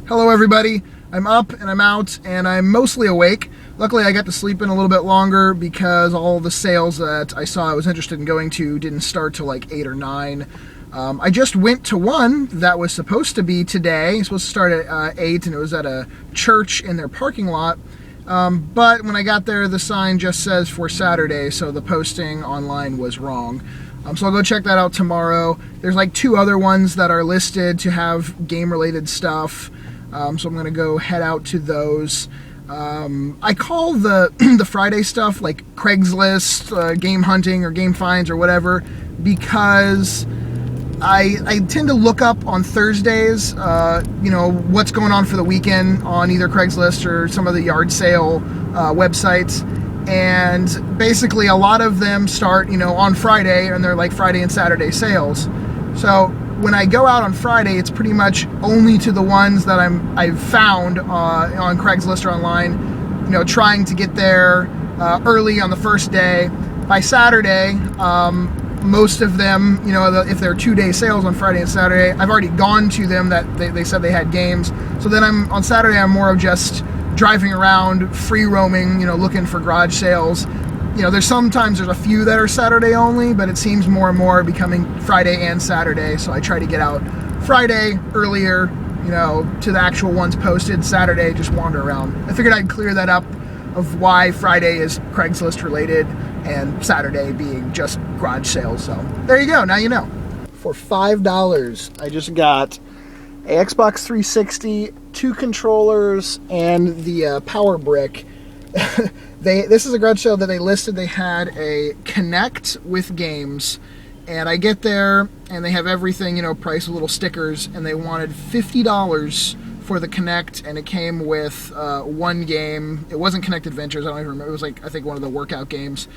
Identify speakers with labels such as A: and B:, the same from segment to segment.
A: Hello everybody, I'm up and I'm out and I'm mostly awake. Luckily I got to sleep in a little bit longer because all the sales that I saw I was interested in going to didn't start till like 8 or 9. I just went to one that was supposed to be today. It's supposed to start at 8 and it was at a church in their parking lot. But when I got there the sign just says for Saturday, so the posting online was wrong. So I'll go check that out tomorrow. There's like 2 other ones that are listed to have game related stuff. So I'm going to go head out to those. I call the the Friday stuff like Craigslist, game hunting or game finds or whatever, because I tend to look up on Thursdays, what's going on for the weekend on either Craigslist or some of the yard sale websites. And basically a lot of them start, on Friday, and they're like Friday and Saturday sales. So when I go out on Friday, it's pretty much only to the ones that I've found on Craigslist or online, trying to get there early on the first day. By Saturday, most of them, if they're 2-day sales on Friday and Saturday, I've already gone to them that they said they had games. So then on Saturday, I'm more of just driving around, free roaming, looking for garage sales. There's a few that are Saturday only, but it seems more and more becoming Friday and Saturday. So I try to get out Friday earlier, to the actual ones posted. Saturday, just wander around. I figured I'd clear that up of why Friday is Craigslist related and Saturday being just garage sales. So there you go. Now you know. For $5, I just got a Xbox 360, 2 controllers, and the power brick. This is a garage sale that they listed. They had a Connect with games, and I get there and they have everything, price with little stickers, and they wanted $50 for the Connect, and it came with one game. It wasn't Connect Adventures, I don't even remember. It was like, I think, one of the workout games.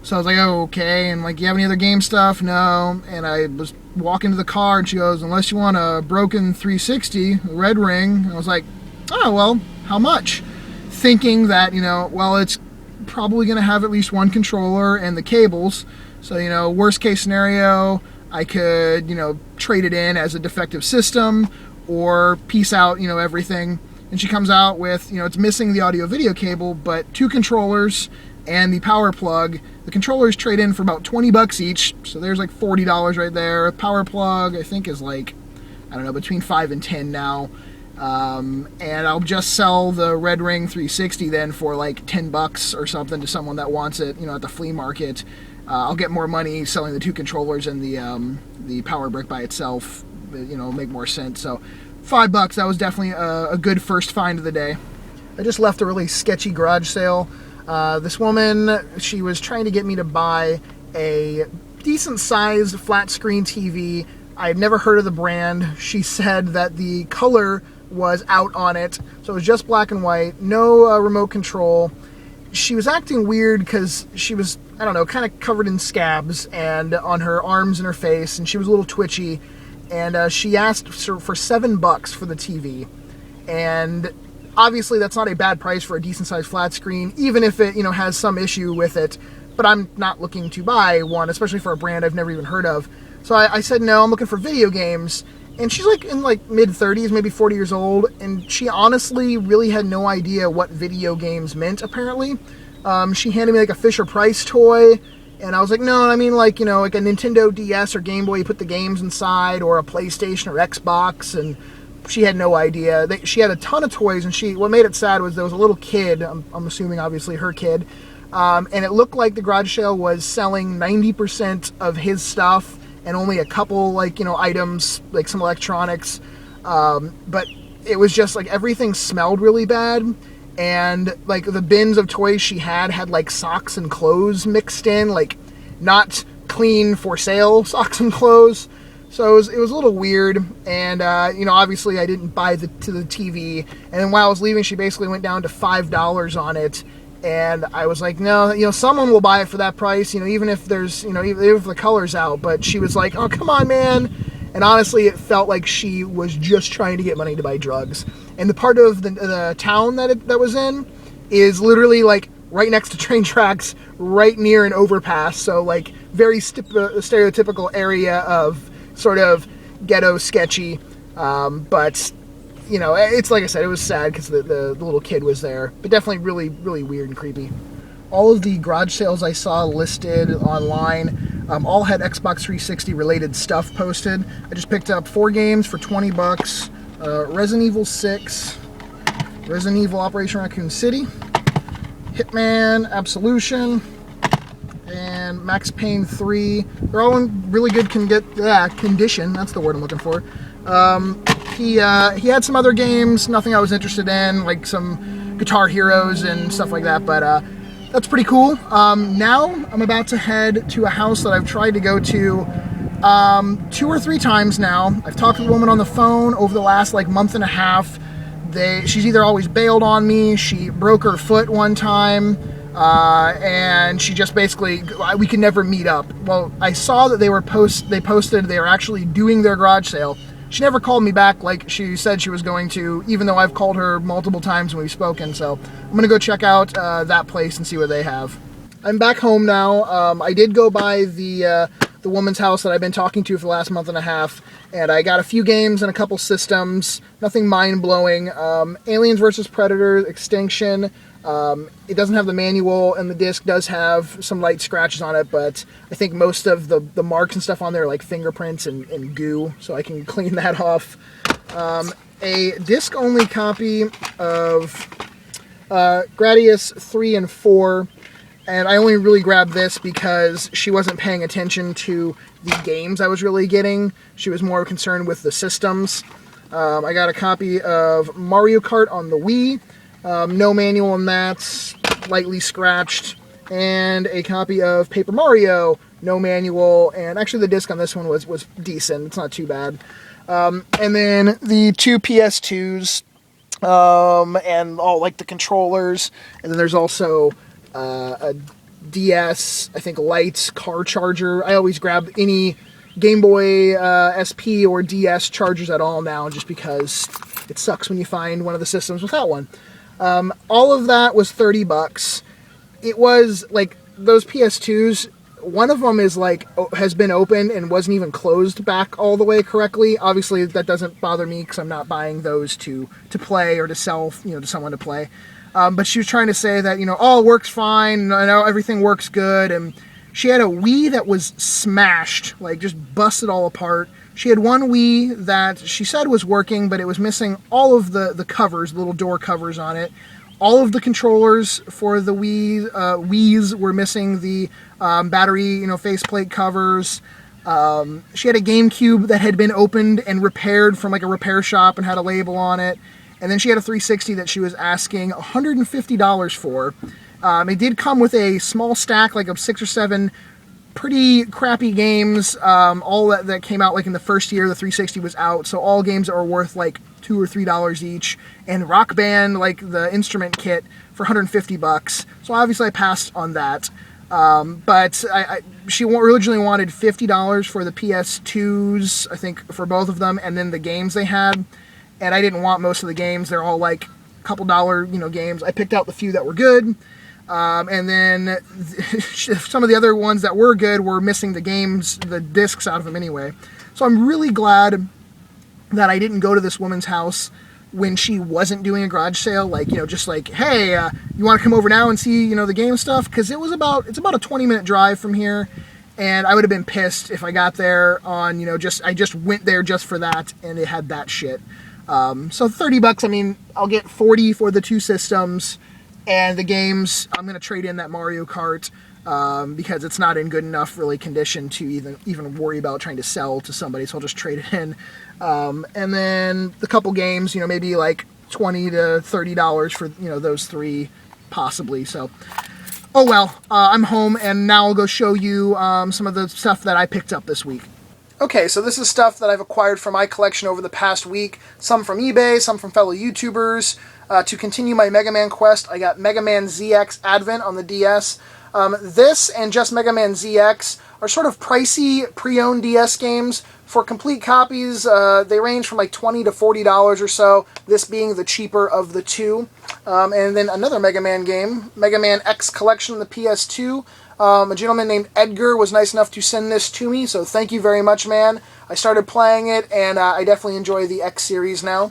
A: So I was like, oh, okay. And like, you have any other game stuff? No. And I was walking to the car and she goes, unless you want a broken 360, a red ring. I was like, oh, well, how much? Thinking that, it's probably going to have at least one controller and the cables. So, worst case scenario, I could, trade it in as a defective system or piece out, everything. And she comes out with, it's missing the audio video cable, but 2 controllers and the power plug. The controllers trade in for about $20 each, so there's like $40 right there. Power plug, I think, is like, I don't know, between $5 and $10 now. And I'll just sell the Red Ring 360 then for like $10 or something to someone that wants it, at the flea market. I'll get more money selling the 2 controllers and the power brick by itself. Make more sense. So $5, that was definitely a good first find of the day. I just left a really sketchy garage sale. This woman, she was trying to get me to buy a decent-sized flat-screen TV. I've never heard of the brand. She said that the color was out on it, so it was just black and white, no remote control. She was acting weird because she was, I don't know, kind of covered in scabs and on her arms and her face, and she was a little twitchy. And she asked for $7 for the TV, and obviously that's not a bad price for a decent-sized flat screen, even if it, has some issue with it. But I'm not looking to buy one, especially for a brand I've never even heard of. So I said, no, I'm looking for video games. And she's like in like mid-30s, maybe 40 years old, and she honestly really had no idea what video games meant, apparently. She handed me like a Fisher-Price toy, and I was like, no, I mean like, like a Nintendo DS or Game Boy, you put the games inside, or a PlayStation or Xbox, and she had no idea. She had a ton of toys, and what made it sad was there was a little kid, I'm assuming obviously her kid, and it looked like the garage sale was selling 90% of his stuff and only a couple items, like some electronics, but it was just like everything smelled really bad, and like the bins of toys she had like socks and clothes mixed in, like not clean for sale socks and clothes. So it was a little weird, and obviously I didn't buy the TV. And then while I was leaving, she basically went down to $5 on it, and I was like, no, someone will buy it for that price, even if there's, even if the color's out. But she was like, oh, come on, man. And honestly, it felt like she was just trying to get money to buy drugs. And the part of the town that was in is literally like right next to train tracks, right near an overpass. So like very stereotypical area of sort of ghetto sketchy. But you know, it's like I said, it was sad because the little kid was there, but definitely really, really weird and creepy. All of the garage sales I saw listed online all had Xbox 360 related stuff posted. I just picked up 4 games for 20 bucks. Resident Evil 6, Resident Evil Operation Raccoon City, Hitman Absolution, and Max Payne 3. They're all in really good condition. That's the word I'm looking for. He had some other games, nothing I was interested in, like some Guitar Heroes and stuff like that, but that's pretty cool. Now I'm about to head to a house that I've tried to go to 2 or 3 times now. I've talked to the woman on the phone over the last like month and a half. She's either always bailed on me, she broke her foot one time, and she just basically, we could never meet up. Well, I saw that they posted they were actually doing their garage sale. She never called me back like she said she was going to, even though I've called her multiple times when we've spoken. So I'm going to go check out that place and see what they have. I'm back home now. I did go by the woman's house that I've been talking to for the last month and a half, and I got a few games and a couple systems. Nothing mind-blowing. Aliens vs. Predator, Extinction. It doesn't have the manual, and the disc does have some light scratches on it, but I think most of the marks and stuff on there are like fingerprints and goo, so I can clean that off. A disc-only copy of Gradius 3 and 4, and I only really grabbed this because she wasn't paying attention to the games I was really getting. She was more concerned with the systems. I got a copy of Mario Kart on the Wii. No manual on that, lightly scratched, and a copy of Paper Mario, no manual, and actually the disc on this one was decent, it's not too bad. And then the 2 PS2s, and all like the controllers, and then there's also a DS, I think Lite's car charger. I always grab any Game Boy SP or DS chargers at all now, just because it sucks when you find one of the systems without one. All of that was 30 bucks. It was like those PS2s, one of them is like has been opened and wasn't even closed back all the way correctly. Obviously that doesn't bother me because I'm not buying those to play or to sell, to someone to play. But she was trying to say that, all works fine, everything works good, and she had a Wii that was smashed, like just busted all apart. She had one Wii that she said was working, but it was missing all of the covers, little door covers on it. All of the controllers for the Wii's were missing the battery, faceplate covers. She had a GameCube that had been opened and repaired from like a repair shop and had a label on it. And then she had a 360 that she was asking $150 for. It did come with a small stack, like of 6 or 7 pretty crappy games, all that came out like in the first year the 360 was out, so all games that were worth like $2 or $3 each, and Rock Band, like the instrument kit, for 150 bucks. So obviously I passed on that. But she originally wanted $50 for the PS2s, I think, for both of them, and then the games they had, and I didn't want most of the games. They're all like a couple dollar, games. I picked out the few that were good. And then some of the other ones that were good were missing the discs out of them anyway. So I'm really glad that I didn't go to this woman's house when she wasn't doing a garage sale, like, just like, hey, you want to come over now and see, the game stuff? Because it's about a 20-minute drive from here, and I would have been pissed if I got there on, I just went there just for that, and it had that shit. So 30 bucks, I'll get 40 for the 2 systems. And the games, I'm going to trade in that Mario Kart because it's not in good enough really condition to even worry about trying to sell to somebody, so I'll just trade it in. And then the couple games, maybe like $20 to $30 for, those 3 possibly. So, oh well, I'm home, and now I'll go show you some of the stuff that I picked up this week. Okay, so this is stuff that I've acquired from my collection over the past week. Some from eBay, some from fellow YouTubers. To continue my Mega Man quest, I got Mega Man ZX Advent on the DS. This and just Mega Man ZX are sort of pricey pre-owned DS games. For complete copies, they range from like $20 to $40 or so, this being the cheaper of the 2. And then another Mega Man game, Mega Man X Collection on the PS2. A gentleman named Edgar was nice enough to send this to me, so thank you very much, man. I started playing it, and I definitely enjoy the X series now.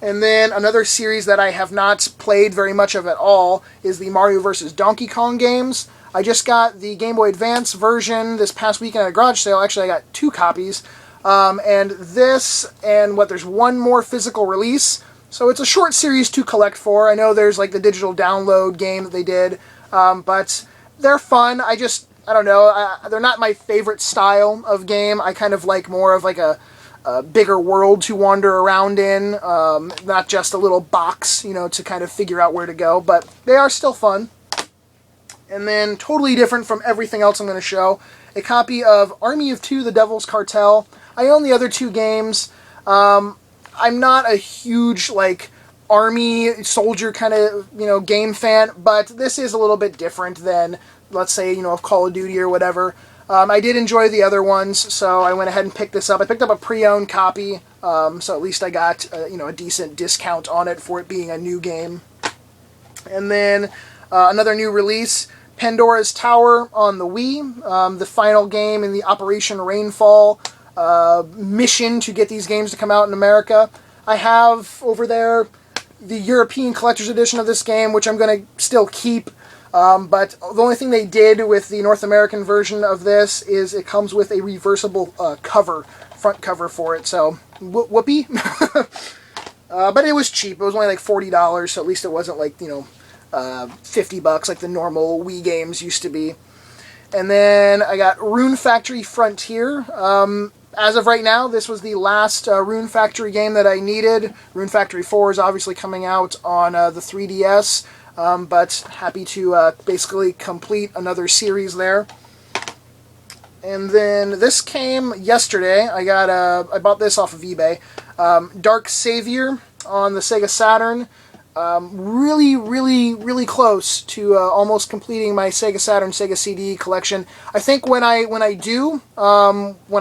A: And then another series that I have not played very much of at all is the Mario vs. Donkey Kong games. I just got the Game Boy Advance version this past weekend at a garage sale. Actually, I got 2 copies. And this, and there's one more physical release. So it's a short series to collect for. I know there's like the digital download game that they did, but they're fun. I don't know. They're not my favorite style of game. I kind of like more of like a bigger world to wander around in, not just a little box, to kind of figure out where to go, but they are still fun. And then, totally different from everything else I'm going to show, a copy of Army of Two, The Devil's Cartel. I own the other 2 games. I'm not a huge, like, army, soldier kind of, game fan, but this is a little bit different than, let's say, of Call of Duty or whatever. I did enjoy the other ones, so I went ahead and picked this up. I picked up a pre-owned copy, so at least I got a decent discount on it for it being a new game. And then another new release, Pandora's Tower on the Wii, the final game in the Operation Rainfall mission to get these games to come out in America. I have over there the European Collector's Edition of this game, which I'm going to still keep. But the only thing they did with the North American version of this is it comes with a reversible front cover for it, so whoopee. But it was cheap. It was only like $40, so at least it wasn't like, $50 like the normal Wii games used to be. And then I got Rune Factory Frontier. As of right now, this was the last Rune Factory game that I needed. Rune Factory 4 is obviously coming out on the 3DS. But happy to basically complete another series there. And then this came yesterday. I bought this off of eBay. Dark Savior on the Sega Saturn. Really, really, really close to almost completing my Sega Saturn, Sega CD collection. I think when I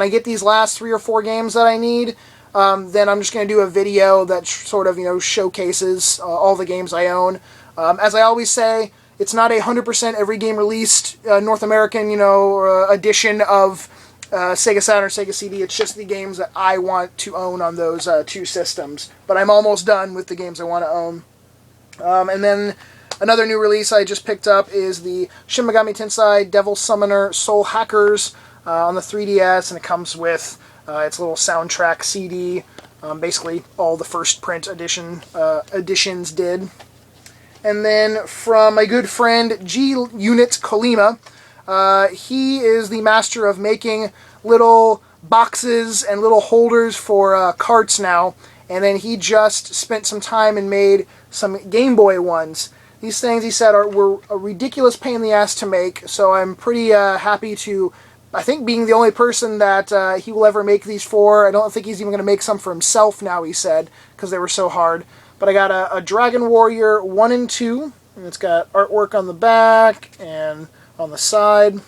A: get these last 3 or 4 games that I need, then I'm just going to do a video that sort of showcases all the games I own. As I always say, it's not 100% every game released North American, edition of Sega Saturn, Sega CD. It's just the games that I want to own on those 2 systems. But I'm almost done with the games I want to own. And then another new release I just picked up is the Shin Megami Tensei Devil Summoner Soul Hackers on the 3DS, and it comes with its little soundtrack CD. Basically, all the first print editions did. And then from my good friend G-Unit Kolima, he is the master of making little boxes and little holders for carts now. And then he just spent some time and made some Game Boy ones. These things, he said, were a ridiculous pain in the ass to make, so I'm pretty happy to, I think, being the only person that he will ever make these for. I don't think he's even going to make some for himself now, he said, because they were so hard. But I got a Dragon Warrior 1 and 2, and it's got artwork on the back and on the side.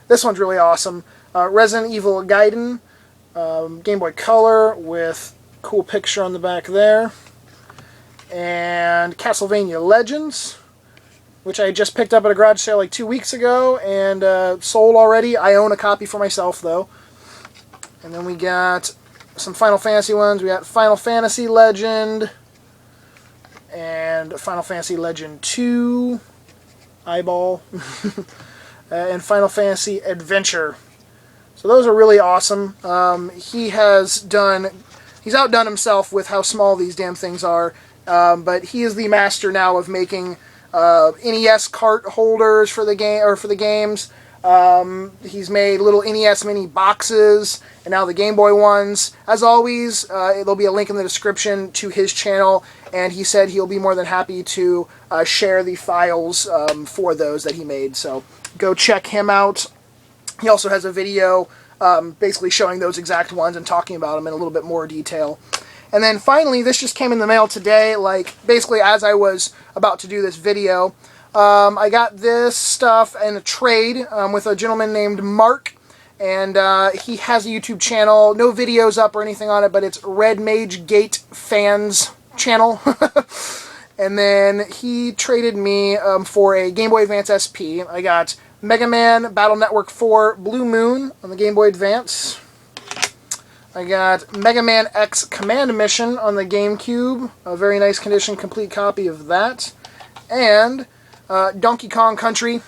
A: This one's really awesome. Resident Evil Gaiden, Game Boy Color with cool picture on the back there. And Castlevania Legends, which I just picked up at a garage sale like 2 weeks ago and sold already. I own a copy for myself, though. And then we got some Final Fantasy ones. We got Final Fantasy Legend and Final Fantasy Legend 2, Eyeball, and Final Fantasy Adventure. So those are really awesome. He's outdone himself with how small these damn things are, but he is the master now of making NES cart holders for the games. He's made little NES mini boxes, and now the Game Boy ones. As always, there'll be a link in the description to his channel, and he said he'll be more than happy to share the files for those that he made. So go check him out. He also has a video basically showing those exact ones and talking about them in a little bit more detail. And then finally, this just came in the mail today, like basically as I was about to do this video. I got this stuff in a trade with a gentleman named Mark, and he has a YouTube channel. No videos up or anything on it, but it's Red Mage Gate Fans channel. And then he traded me for a Game Boy Advance SP. I got Mega Man Battle Network 4 Blue Moon on the Game Boy Advance. I got Mega Man X Command Mission on the GameCube. A very nice condition, complete copy of that. And Donkey Kong Country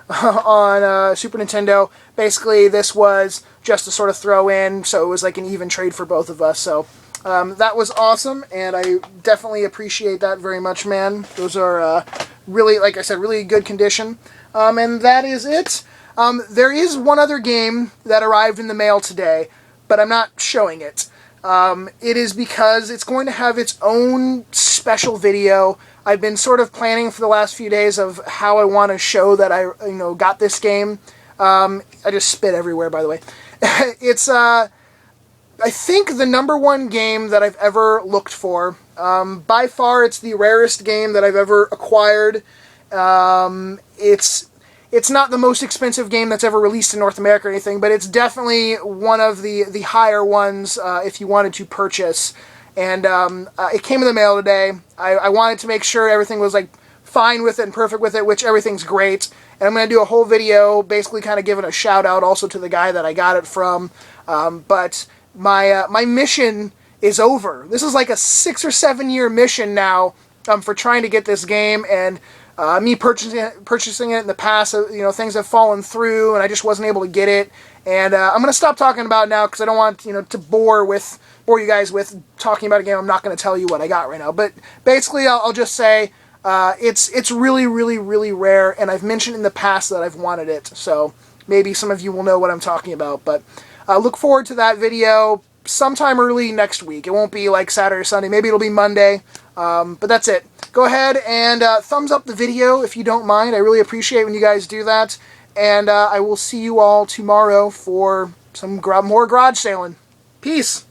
A: on Super Nintendo. Basically, this was just to sort of throw in, so it was like an even trade for both of us. So that was awesome, and I definitely appreciate that very much, man. Those are really, like I said, really good condition. And that is it. There is one other game that arrived in the mail today, but I'm not showing it. It is because it's going to have its own special video. I've been sort of planning for the last few days of how I want to show that I, got this game. I just spit everywhere, by the way. It's, I think, the #1 game that I've ever looked for. By far, it's the rarest game that I've ever acquired. It's not the most expensive game that's ever released in North America or anything, but it's definitely one of the higher ones if you wanted to purchase. And it came in the mail today. I wanted to make sure everything was like fine with it and perfect with it, which everything's great. And I'm going to do a whole video basically kind of giving a shout out also to the guy that I got it from. But my mission is over. This is like a 6 or 7 year mission now for trying to get this game, and me purchasing it in the past, things have fallen through, and I just wasn't able to get it. And I'm going to stop talking about it now because I don't want to bore you guys with talking about a game I'm not going to tell you what I got right now. But basically, I'll just say it's really, really, really rare, and I've mentioned in the past that I've wanted it. So maybe some of you will know what I'm talking about. But look forward to that video sometime early next week. It won't be like Saturday or Sunday. Maybe it'll be Monday. But that's it. Go ahead and thumbs up the video if you don't mind. I really appreciate when you guys do that. And I will see you all tomorrow for some more garage sailing. Peace.